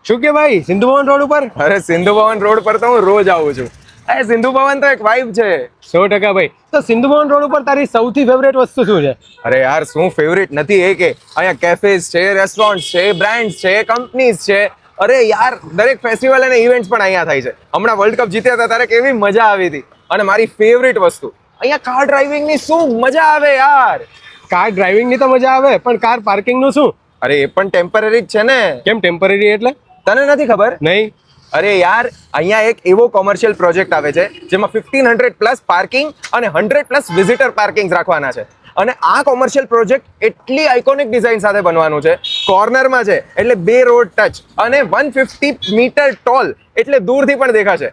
શું કે ભાઈ સિંધુ ભવન રોડ ઉપર? અરે સિંધુ ભવન રોડ પર તો હું રોજ આવું છું. એ સિંધુ ભવન તો એક વાઇબ છે. 100% ભાઈ. તો સિંધુ ભવન રોડ ઉપર તારી સૌથી ફેવરેટ વસ્તુ શું છે? અરે યાર શું ફેવરિટ નથી એ કે અહીંયા કેફેઝ છે, રેસ્ટોરન્ટ છે, બ્રાન્ડ્સ છે, કંપનીઝ છે. અરે યાર દરેક ફેસ્ટિવલ અને ઇવેન્ટ્સ પણ અહીંયા થાય છે. હમણાં વર્લ્ડ કપ જીત્યા હતા ત્યારે કેવી મજા આવી હતી. અને મારી ફેવરિટ વસ્તુ અહીંયા કાર ડ્રાઇવિંગની શું મજા આવે યાર. કાર ડ્રાઇવિંગની તો મજા આવે, પણ કાર પાર્કિંગનું શું? અરે એ પણ ટેમ્પરરી જ છે ને. કેમ ટેમ્પરરી એટલે? તને નથી ખબર? નહીં. અરે યાર અહીંયા એક એવો કોમર્શિયલ પ્રોજેક્ટ આવે છે જેમાં 1500 પ્લસ પાર્કિંગ અને 100 પ્લસ વિઝિટર પાર્કિંગ રાખવાના છે. અને આ કોમર્શિયલ પ્રોજેક્ટ એટલી આઇકોનિક ડિઝાઇન સાથે બનવાનું છે. કોર્નરમાં છે એટલે 2 રોડ ટચ અને 150 મીટર ટોલ એટલે દૂરથી પણ દેખાશે.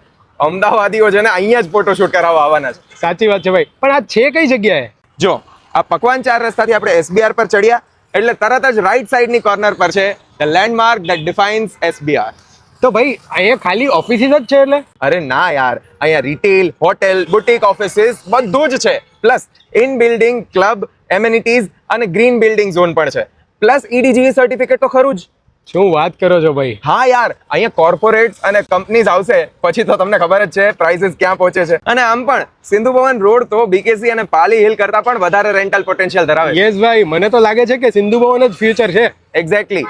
અમદાવાદીઓ છે ને અહીંયા જ ફોટોશૂટ કરાવવા આવવાના છે. સાચી વાત છે ભાઈ, પણ આ છે કઈ જગ્યાએ? જો આ પકવાન 4 રસ્તાથી આપણે SBR પર ચડ્યા એટલે તરત જ રાઈટ સાઈડની કોર્નર પર છે the landmark that defines SBR. તો ભાઈ અહીંયા ખાલી ઓફિસીસ જ છે એટલે? અરે ના યાર, અહીંયા રિટેલ, હોટેલ, બુટીક ઓફિસીસ બધું જ છે. પ્લસ ઇન બિલ્ડિંગ ક્લબ, એમેનિટીઝ અને ગ્રીન બિલ્ડિંગ ઝોન પણ છે. પ્લસ EDGE સર્ટિફિકેટ તો ખરું જ. શું વાત કરો છો ભાઈ? હા યાર, અહીંયા કોર્પોરેટ્સ અને કંપનીઝ આવશે પછી તો તમને ખબર જ છે પ્રાઇસીસ ક્યાં પહોંચે છે. અને આમ પણ સિંધુ ભવન રોડ તો BKC અને પાલી હિલ કરતા પણ વધારે રેન્ટલ પોટેન્શિયલ ધરાવે છે. યસ ભાઈ, મને તો લાગે છે કે સિંધુ ભવન જ ફ્યુચર છે. એક્ઝેક્ટલી.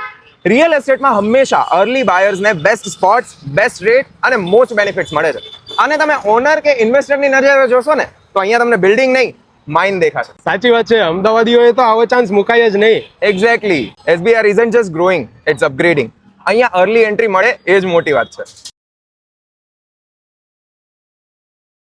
રિયલ એસ્ટેટમાં હંમેશા અર્લી બાયર્સને બેસ્ટ સ્પોટ્સ, બેસ્ટ રેટ અને મોસ્ટ બેનિફિટ્સ મળે છે. અને તમે ઓનર કે ઇન્વેસ્ટરની નજરે જોશો ને તો અહીંયા તમને બિલ્ડિંગ નહીં, માઇન દેખાશે. સાચી વાત છે, અમદાવાદીઓએ તો આવો ચાન્સ મુકાય જ નહીં. Exactly. SBR isn't just growing, it's upgrading. અહીંયા અર્લી એન્ટ્રી મળે એ જ મોટી વાત છે.